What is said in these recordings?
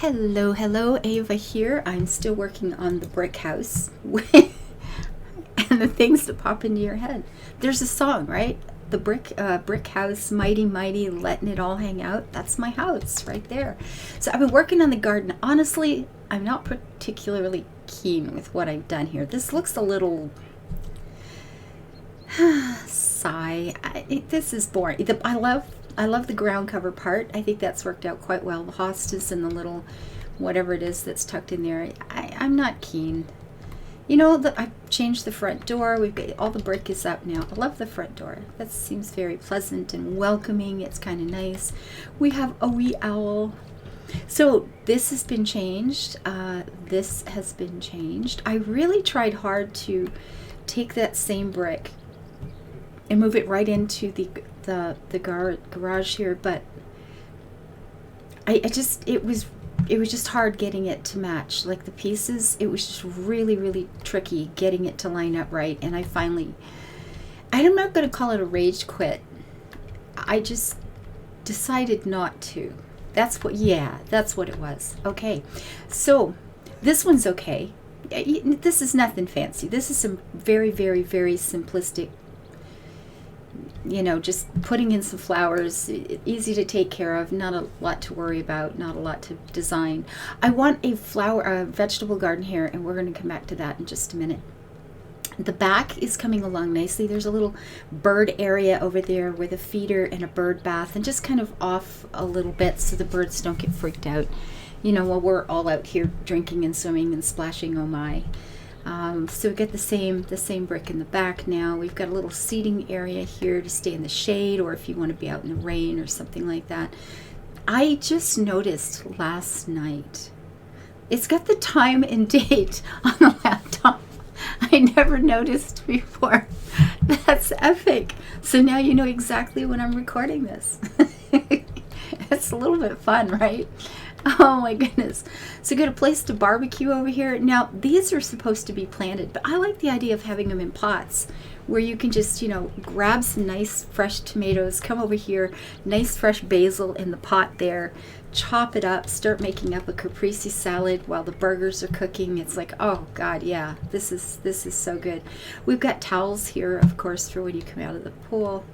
Hello, hello, Ava here. I'm still working on the brick house and the things that pop into your head. There's a song, right? The brick house, mighty, mighty, letting it all hang out. That's my house right there. So I've been working on the garden. Honestly, I'm not particularly keen with what I've done here. This looks a little sigh. This is boring. I love the ground cover part. I think that's worked out quite well. The hostas and the little whatever it is that's tucked in there. I'm not keen. You know, I've changed the front door. We've got all the brick is up now. I love the front door. That seems very pleasant and welcoming. It's kind of nice. We have a wee owl. So this has been changed. This has been changed. I really tried hard to take that same brick and move it right into the garage here, but it was just hard getting it to match, like the pieces. It was just really tricky getting it to line up right, and I'm not going to call it a rage quit. I just decided not to. That's what it was. Okay, so this one's okay. This is nothing fancy. This is some very simplistic, just putting in some flowers, easy to take care of, not a lot to worry about, not a lot to design. I want a vegetable garden here, and we're going to come back to that in just a minute. The back is coming along nicely. There's a little bird area over there with a feeder and a bird bath, and just kind of off a little bit so the birds don't get freaked out, while we're all out here drinking and swimming and splashing, oh my. So we get the same brick in the back now. We've got a little seating area here to stay in the shade, or if you want to be out in the rain or something like that. I just noticed last night, it's got the time and date on the laptop. I never noticed before. That's epic. So now you know exactly when I'm recording this. It's a little bit fun, right? Oh my goodness. So got a place to barbecue over here. Now these are supposed to be planted, but I like the idea of having them in pots where you can just, grab some nice fresh tomatoes, come over here, nice fresh basil in the pot there, chop it up, start making up a caprese salad while the burgers are cooking. It's like, oh God, yeah, this is so good. We've got towels here, of course, for when you come out of the pool.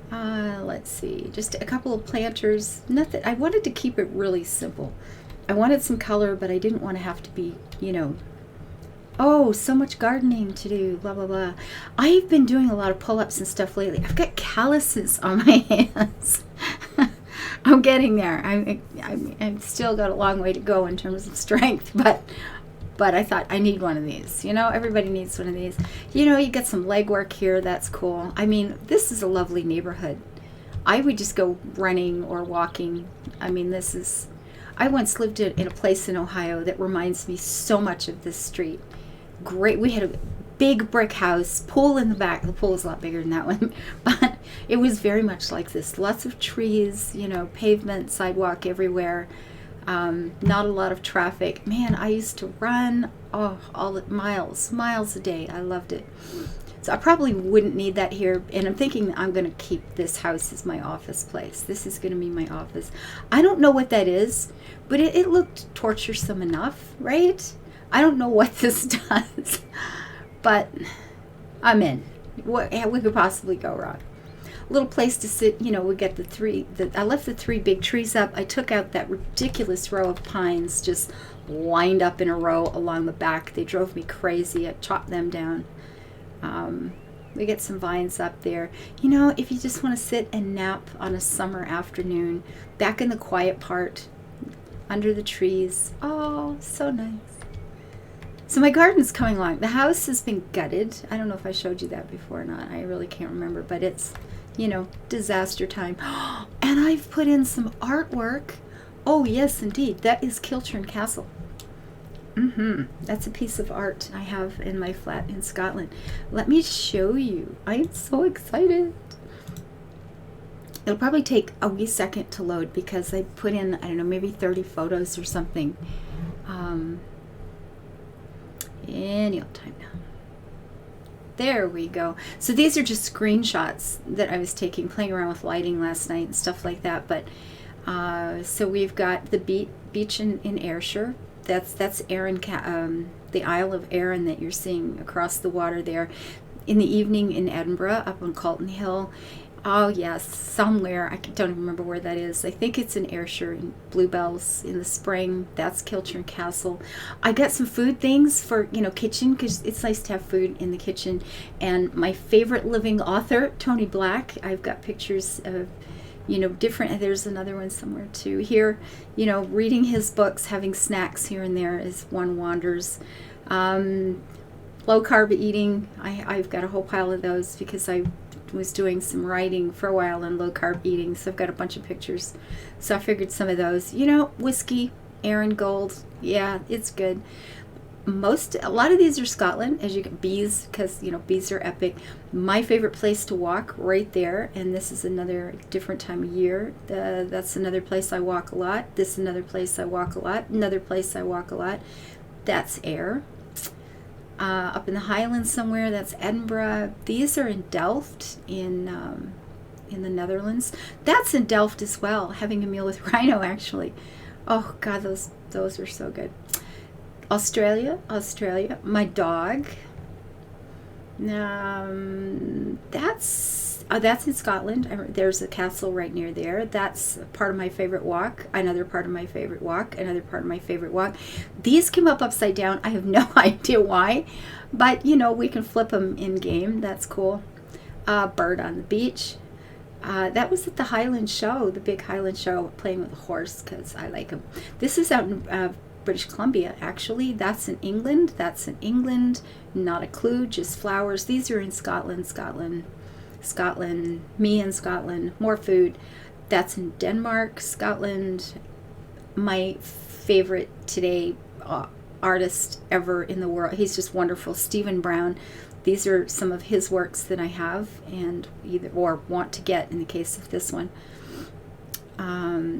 Let's see, just a couple of planters. Nothing. I wanted to keep it really simple. I wanted some color, but I didn't want to have to be, oh, so much gardening to do, blah, blah, blah. I've been doing a lot of pull-ups and stuff lately. I've got calluses on my hands. I'm getting there. I'm still got a long way to go in terms of strength, but I thought I need one of these. Everybody needs one of these. You get some legwork here. That's cool. I mean, this is a lovely neighborhood. I would just go running or walking. I mean, I once lived in a place in Ohio that reminds me so much of this street. Great. We had a big brick house, pool in the back. The pool is a lot bigger than that one, but it was very much like this. Lots of trees, pavement, sidewalk everywhere. Not a lot of traffic. Man, I used to run miles a day. I loved it. So I probably wouldn't need that here, and I'm thinking I'm going to keep this house as my office place. This is going to be my office. I don't know what that is, but it looked torturesome enough, right? I don't know what this does, but I'm in. What could possibly go wrong? Little place to sit. We got I left the 3 big trees up. I took out that ridiculous row of pines just lined up in a row along the back. They drove me crazy. I chopped them down. We get some vines up there. If you just want to sit and nap on a summer afternoon, back in the quiet part, under the trees. Oh, so nice. So my garden's coming along. The house has been gutted. I don't know if I showed you that before or not. I really can't remember, but it's, disaster time. And I've put in some artwork. Oh, yes, indeed. That is Kilchurn Castle. That's a piece of art I have in my flat in Scotland. Let me show you. I am so excited. It'll probably take a wee second to load because I put in, I don't know, maybe 30 photos or something. Any old time now. There we go. So these are just screenshots that I was taking, playing around with lighting last night and stuff like that. But So we've got the beach in Ayrshire. That's Arran, the Isle of Arran that you're seeing across the water there. In the evening in Edinburgh, up on Calton Hill. Oh yes, somewhere, I don't even remember where that is. I think it's in Ayrshire, in Bluebells in the spring. That's Kilchurn Castle. I got some food things for, kitchen, because it's nice to have food in the kitchen. And my favorite living author, Tony Black, I've got pictures of, different, there's another one somewhere too. Here, reading his books, having snacks here and there as one wanders. Low carb eating, I've got a whole pile of those because I was doing some writing for a while on low carb eating, so I've got a bunch of pictures. So I figured some of those. Whiskey, Aaron Gold, yeah, it's good. A lot of these are Scotland, as you get bees, because bees are epic. My favorite place to walk, right there, and this is another different time of year. That's another place I walk a lot. This is another place I walk a lot. Another place I walk a lot. That's Ayr. Up in the Highlands somewhere, that's Edinburgh. These are in Delft in the Netherlands. That's in Delft as well, having a meal with Rhino, actually. Oh God, those are so good. Australia, my dog. That's in Scotland. There's a castle right near there. That's part of my favorite walk. Another part of my favorite walk. Another part of my favorite walk. These came up upside down. I have no idea why, but we can flip them in game. That's cool. Bird on the beach. That was at the Highland Show, the big Highland Show, playing with a horse because I like them. This is out in British Columbia, actually. That's in England. Not a clue, just flowers. These are in Scotland, me in Scotland, more food. That's in Denmark, Scotland. My favorite today artist ever in the world. He's just wonderful, Stephen Brown. These are some of his works that I have and or want to get in the case of this one.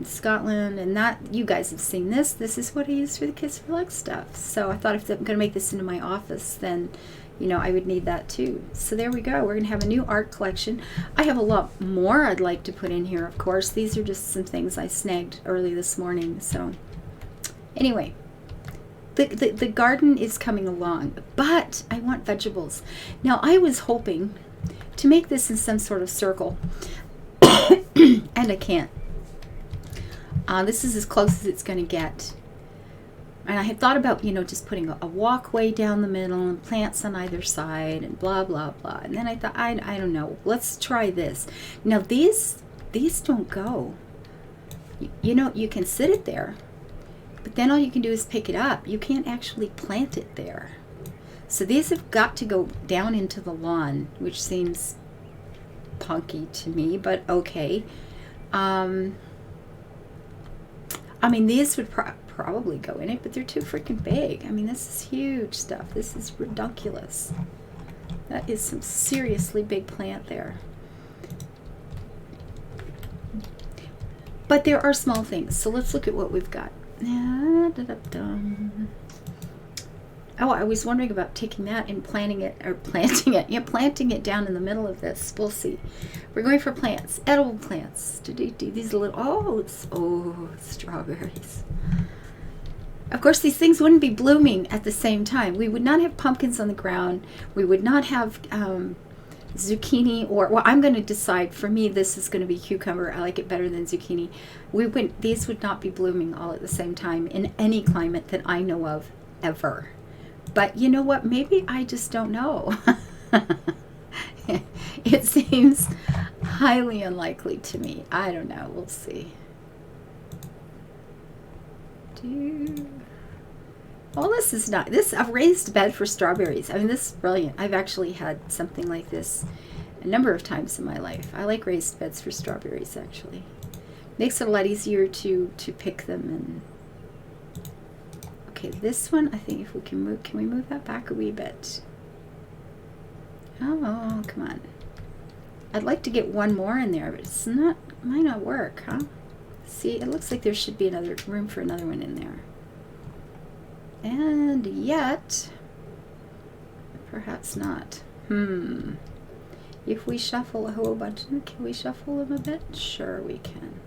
Scotland, and that, you guys have seen this. This is what I use for the Kids for Luck stuff. So I thought if I'm going to make this into my office, then I would need that too. So there we go. We're going to have a new art collection. I have a lot more I'd like to put in here, of course. These are just some things I snagged early this morning. So anyway, the garden is coming along, but I want vegetables. Now, I was hoping to make this in some sort of circle, and I can't. This is as close as it's going to get. And I had thought about, just putting a walkway down the middle and plants on either side and blah, blah, blah. And then I thought, I don't know, let's try this. Now, these don't go. You can sit it there, but then all you can do is pick it up. You can't actually plant it there. So these have got to go down into the lawn, which seems punky to me, but okay. These would probably go in it, but they're too freaking big. This is huge stuff. This is ridiculous. That is some seriously big plant there. But there are small things, so let's look at what we've got. Oh, I was wondering about taking that and planting it down in the middle of this. We'll see. We're going for plants, edible plants. These little, strawberries. Of course, these things wouldn't be blooming at the same time. We would not have pumpkins on the ground. We would not have zucchini, I'm going to decide. For me, this is going to be cucumber. I like it better than zucchini. These would not be blooming all at the same time in any climate that I know of ever. But you know what? Maybe I just don't know. It seems highly unlikely to me. I don't know. We'll see. Well, this is not a raised bed for strawberries. This is brilliant. I've actually had something like this a number of times in my life. I like raised beds for strawberries, actually. Makes it a lot easier to pick them. And okay, this one, I think if we can we move that back a wee bit? Oh, come on. I'd like to get one more in there, but might not work, huh? See, it looks like there should be another room for another one in there. And yet, perhaps not. If we shuffle a whole bunch, can we shuffle them a bit? Sure we can.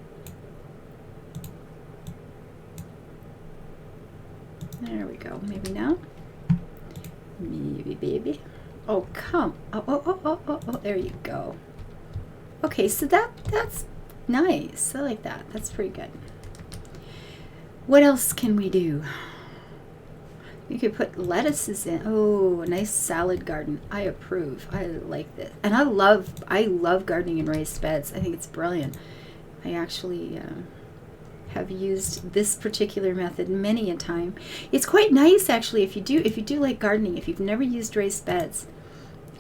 There we go. Maybe now. Maybe, baby. Oh, come. Oh, there you go. Okay, so that's nice. I like that. That's pretty good. What else can we do? You could put lettuces in. Oh, a nice salad garden. I approve. I like this. And I love gardening in raised beds. I think it's brilliant. I actually have used this particular method many a time. It's quite nice actually if you do like gardening, if you've never used raised beds.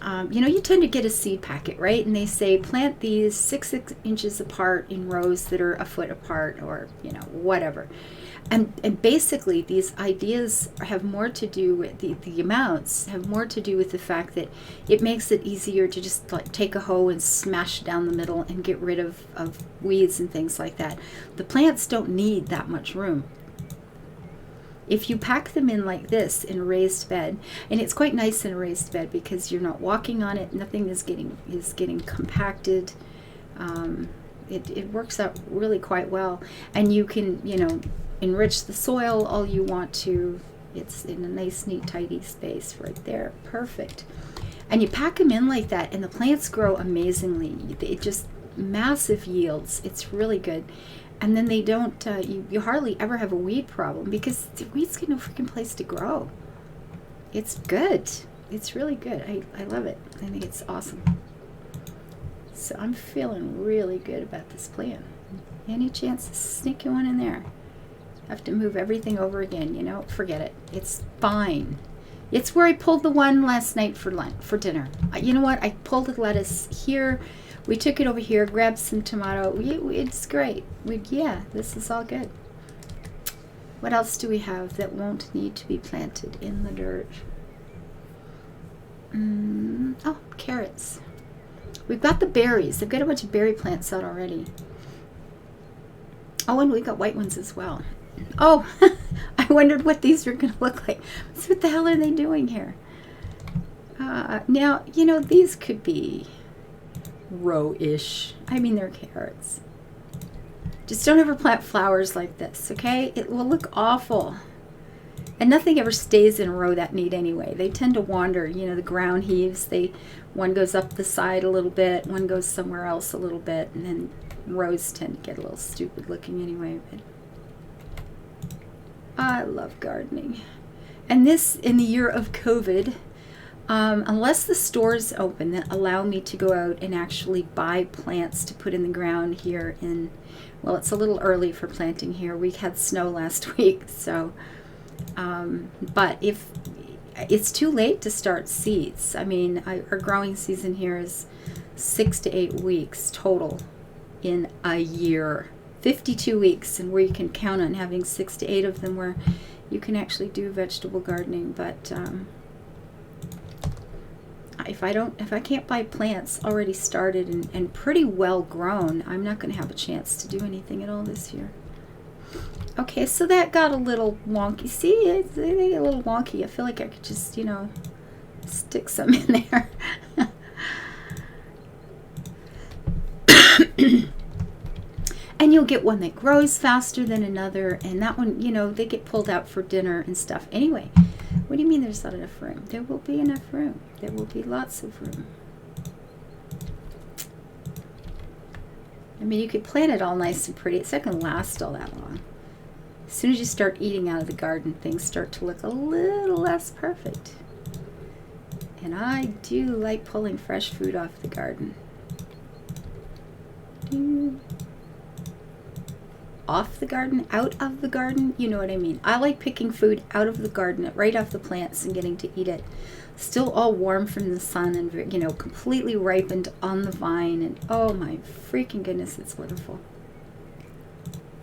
You know, you tend to get a seed packet, right? And they say plant these 6 inches apart in rows that are a foot apart, or, you know, whatever. And basically these ideas have more to do with the amounts have more to do with the fact that it makes it easier to just like take a hoe and smash down the middle and get rid of weeds and things like that. The plants don't need that much room. If you pack them in like this in a raised bed, and it's quite nice in a raised bed because you're not walking on it, nothing is getting compacted. It works out really quite well, and you can, you know, enrich the soil all you want to. It's in a nice, neat, tidy space right there. Perfect. And you pack them in like that, and the plants grow amazingly. It just massive yields. It's really good. And then they don't, you hardly ever have a weed problem because the weeds get no freaking place to grow. It's good. It's really good. I love it. I think it's awesome. So I'm feeling really good about this plan. Any chance to sneak one in there? Have to move everything over again, you know? Forget it. It's fine. It's where I pulled the one last night for dinner. You know what? I pulled the lettuce here. We took it over here, grabbed some tomato. It's great. Yeah, this is all good. What else do we have that won't need to be planted in the dirt? Oh, carrots. We've got the berries. I've got a bunch of berry plants out already. Oh, and we got white ones as well. Oh, I wondered what these were going to look like. So what the hell are they doing here? Now, you know, these could be row-ish. I mean, they're carrots. Just don't ever plant flowers like this, okay? It will look awful. And nothing ever stays in a row that neat anyway. They tend to wander. You know, the ground heaves. One goes up the side a little bit, one goes somewhere else a little bit, and then rows tend to get a little stupid looking anyway. But I love gardening. And this, in the year of COVID, unless the stores open that allow me to go out and actually buy plants to put in the ground here in, well, it's a little early for planting here. We had snow last week, so, but if it's too late to start seeds. I mean, our growing season here is 6 to 8 weeks total in a year. 52 weeks, and where you can count on having 6 to 8 of them where you can actually do vegetable gardening. But if I can't buy plants already started and pretty well grown, I'm not going to have a chance to do anything at all this year. Okay, so that got a little wonky. See, they get a little wonky. I feel like I could just, you know, stick some in there. And you'll get one that grows faster than another, and that one, you know, they get pulled out for dinner and stuff. Anyway, what do you mean there's not enough room? There will be enough room. There will be lots of room. I mean, you could plant it all nice and pretty. It's not going to last all that long. As soon as you start eating out of the garden, things start to look a little less perfect. And I do like pulling fresh food off the garden. Off the garden, out of the garden, you know what I mean. I like picking food out of the garden, right off the plants, and getting to eat it. Still all warm from the sun and, you know, completely ripened on the vine. And oh my freaking goodness, it's wonderful.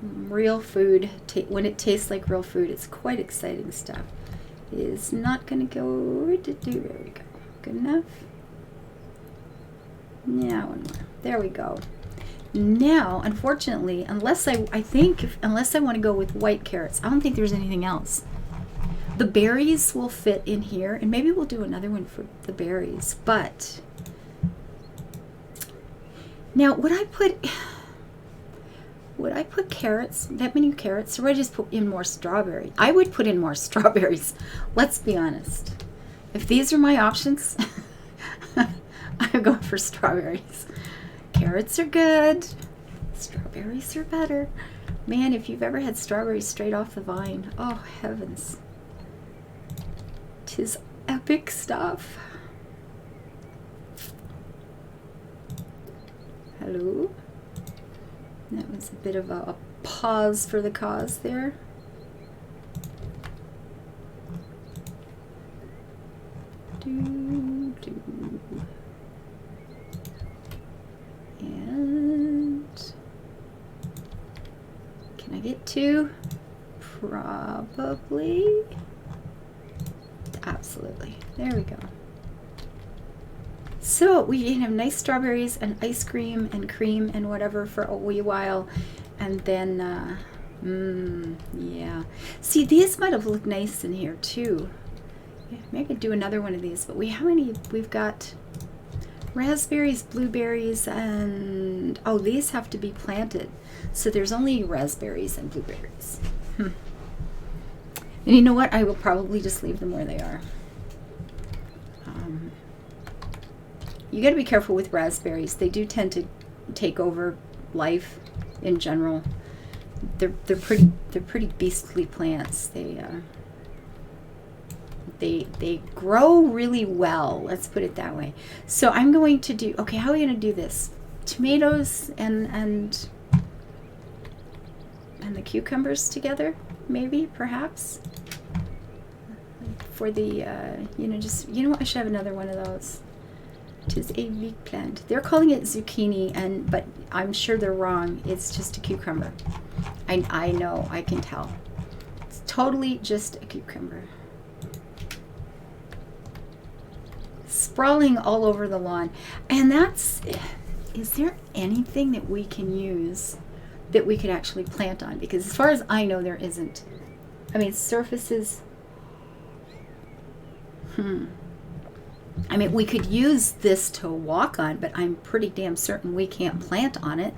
Real food, when it tastes like real food, it's quite exciting stuff. It is not going to go, there we go. Good enough. Now one more. There we go. Now, unfortunately, unless I want to go with white carrots, I don't think there's anything else. The berries will fit in here, and maybe we'll do another one for the berries. But now, would I put Would I put carrots, that many carrots, or would I just put in more strawberries? I would put in more strawberries. Let's be honest. If these are my options, I'm going for strawberries. Carrots are good. Strawberries are better. Man, if you've ever had strawberries straight off the vine, oh heavens. 'Tis epic stuff. Hello? That was a bit of a pause for the cause there. And can I get two? Probably. Absolutely. There we go. So we can have nice strawberries and ice cream and whatever for a wee while, and then yeah. See, these might have looked nice in here too. Yeah, maybe do another one of these. But we've got raspberries, blueberries, and oh, these have to be planted. So there's only raspberries and blueberries. And you know what? I will probably just leave them where they are. You got to be careful with raspberries. They do tend to take over life in general. They're pretty beastly plants. They grow really well. Let's put it that way. So I'm going to do, okay, how are we going to do this? Tomatoes and the cucumbers together, maybe, perhaps. For the, just, you know what? I should have another one of those. It is a weak plant. They're calling it zucchini, but I'm sure they're wrong. It's just a cucumber. I know, I can tell. It's totally just a cucumber. Sprawling all over the lawn. And is there anything that we can use that we could actually plant on? Because as far as I know, there isn't. I mean, surfaces. I mean, we could use this to walk on, but I'm pretty damn certain we can't plant on it.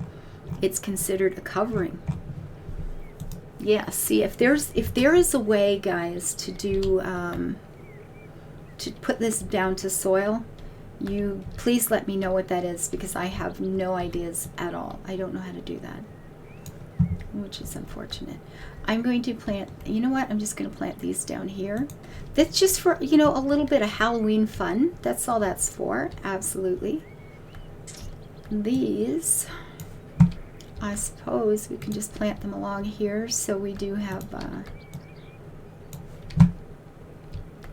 It's considered a covering. Yeah, see, if there is a way, guys, to do to put this down to soil, you please let me know what that is, because I have no ideas at all. I don't know how to do that, which is unfortunate. I'm going to plant, you know what, I'm just going to plant these down here. That's just for, a little bit of Halloween fun. That's all that's for, absolutely. These, I suppose we can just plant them along here, so we do have,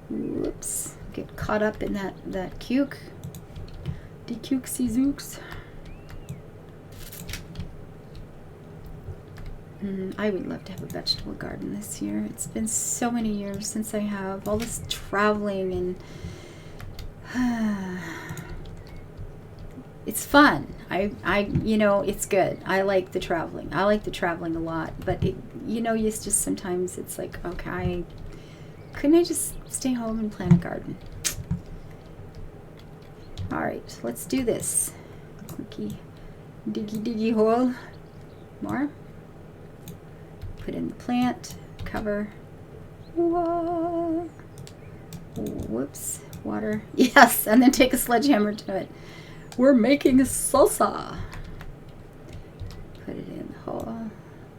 whoops, get caught up in that cuke. The cukesy zooks. I would love to have a vegetable garden this year. It's been so many years since I have. All this traveling and it's fun. It's good. I like the traveling. I like the traveling a lot. But it's just sometimes it's like, okay, couldn't I just stay home and plant a garden? All right, let's do this. Clicky, diggy hole. More. Put in the plant, cover. Whoa. Whoops, water. Yes, and then take a sledgehammer to it. We're making salsa. Put it in the hole.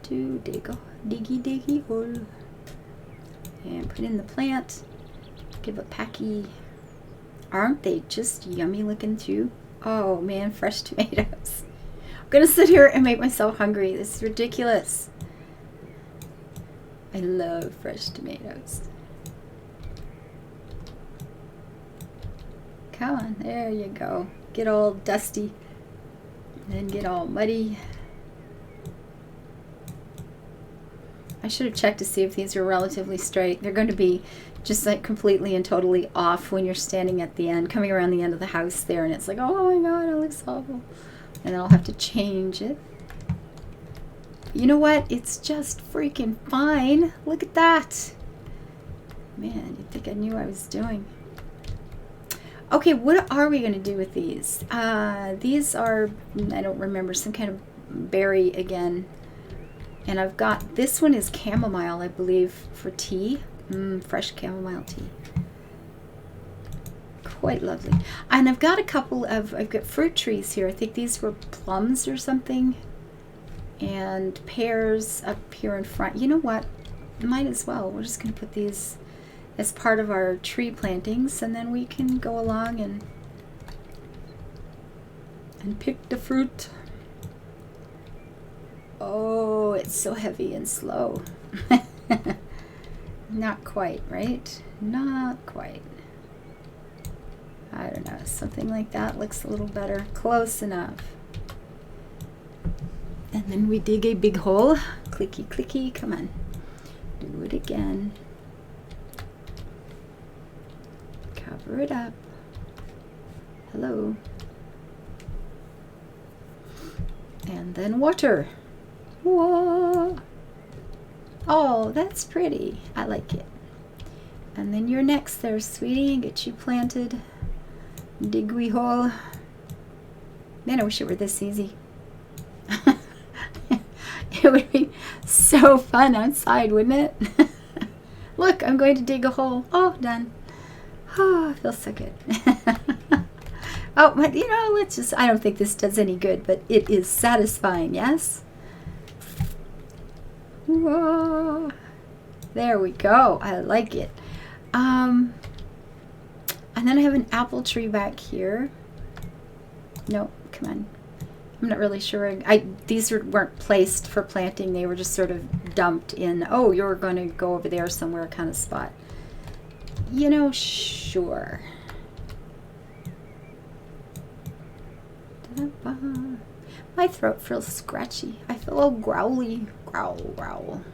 Diggy hole. And put in the plant. Give a packy. Aren't they just yummy looking too? Oh man, fresh tomatoes. I'm gonna sit here and make myself hungry. This is ridiculous. I love fresh tomatoes. Come on, there you go. Get all dusty, and then get all muddy. I should have checked to see if these are relatively straight. They're going to be just like completely and totally off when you're standing at the end, coming around the end of the house there, and it's like, oh my god, it looks awful. And then I'll have to change it. You know what? It's just freaking fine. Look at that. Man, you'd think I knew what I was doing. Okay, what are we going to do with these? These are, I don't remember, some kind of berry again. And I've got, this one is chamomile, I believe, for tea. Fresh chamomile tea. Quite lovely. And I've got a couple of, I've got fruit trees here. I think these were plums or something. And pears up here in front. You know what? Might as well. We're just going to put these as part of our tree plantings, and then we can go along and pick the fruit. Oh, it's so heavy and slow. Not quite, right? Not quite. I don't know, something like that looks a little better. Close enough. And then we dig a big hole. Clicky, clicky, come on. Do it again. Cover it up. Hello. And then water. Whoa. Oh, that's pretty. I like it. And then you're next there, sweetie, and get you planted. Dig we hole. Man, I wish it were this easy. It would be so fun outside, wouldn't it? Look, I'm going to dig a hole. Oh, done. Oh, it feels so good. Oh, but you know, let's just, I don't think this does any good, but it is satisfying, yes? Whoa. There we go. I like it. And then I have an apple tree back here. No, come on. I'm not really sure. These weren't placed for planting. They were just sort of dumped in, oh, you're going to go over there somewhere kind of spot. You know, sure. My throat feels scratchy. I feel all growly. Growl, growl.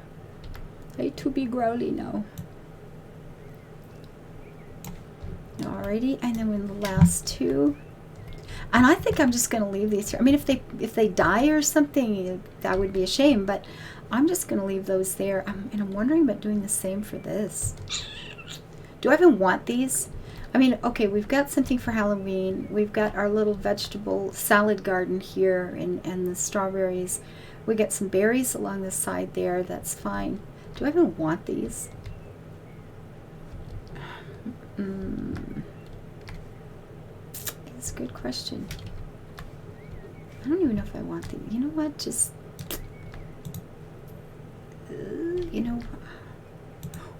I hate to be growly now. Alrighty, and then in the last two. And I think I'm just going to leave these here. I mean, if they die or something, that would be a shame. But I'm just going to leave those there. And I'm wondering about doing the same for this. Do I even want these? I mean, okay, we've got something for Halloween. We've got our little vegetable salad garden here and the strawberries. We got some berries along the side there. That's fine. Do I even want these? It's a good question. I don't even know if I want these. You know what? Just, you know,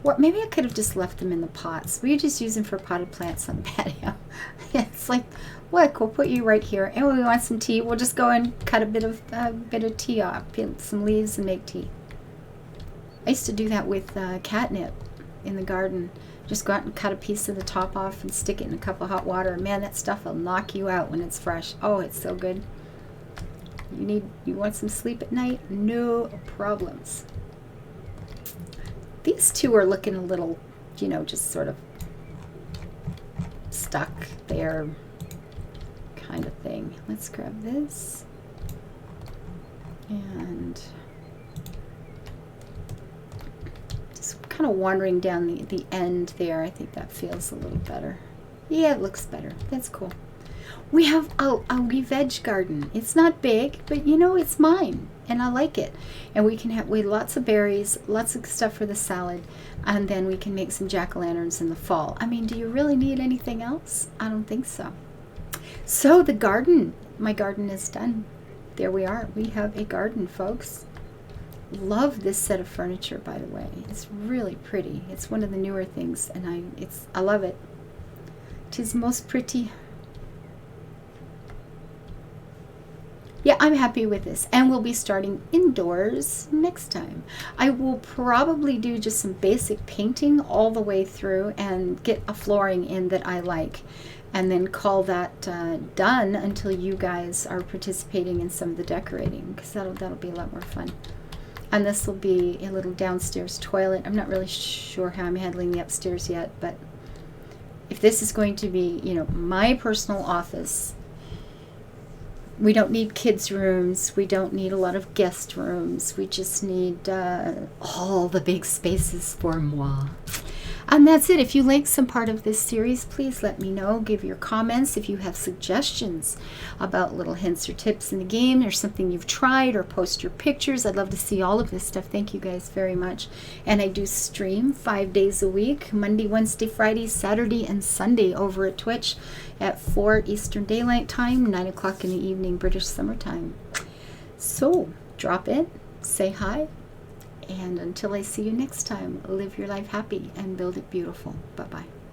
or maybe I could have just left them in the pots. We just use them for potted plants on the patio. Yeah, it's like, look, we'll put you right here. And when we want some tea, we'll just go and cut a bit of tea off, peel some leaves and make tea. I used to do that with catnip in the garden. Just go out and cut a piece of the top off and stick it in a cup of hot water. Man, that stuff will knock you out when it's fresh. Oh, it's so good. You want some sleep at night? No problems. These two are looking a little, you know, just sort of stuck there kind of thing. Let's grab this. And just kind of wandering down the end there. I think that feels a little better. Yeah, it looks better. That's cool. We have a wee veg garden. It's not big, but you know, it's mine. And I like it. And we can have lots of berries, lots of stuff for the salad, and then we can make some jack-o'-lanterns in the fall. I mean, do you really need anything else? I don't think so. So the garden, my garden is done. There we are. We have a garden, folks. Love this set of furniture, by the way. It's really pretty. It's one of the newer things, and I love it. 'Tis most pretty. Yeah, I'm happy with this, and we'll be starting indoors next time. I will probably do just some basic painting all the way through and get a flooring in that I like, and then call that done until you guys are participating in some of the decorating, because that'll be a lot more fun. And this will be a little downstairs toilet. I'm not really sure how I'm handling the upstairs yet, but if this is going to be, you know, my personal office, we don't need kids' rooms. We don't need a lot of guest rooms. We just need all the big spaces for moi. And that's it. If you like some part of this series, please let me know. Give your comments. If you have suggestions about little hints or tips in the game or something you've tried, or post your pictures. I'd love to see all of this stuff. Thank you guys very much. And I do stream 5 days a week, Monday, Wednesday, Friday, Saturday, and Sunday over at Twitch at 4 Eastern Daylight Time, 9 o'clock in the evening, British Summertime. So drop in, say hi. And until I see you next time, live your life happy and build it beautiful. Bye-bye.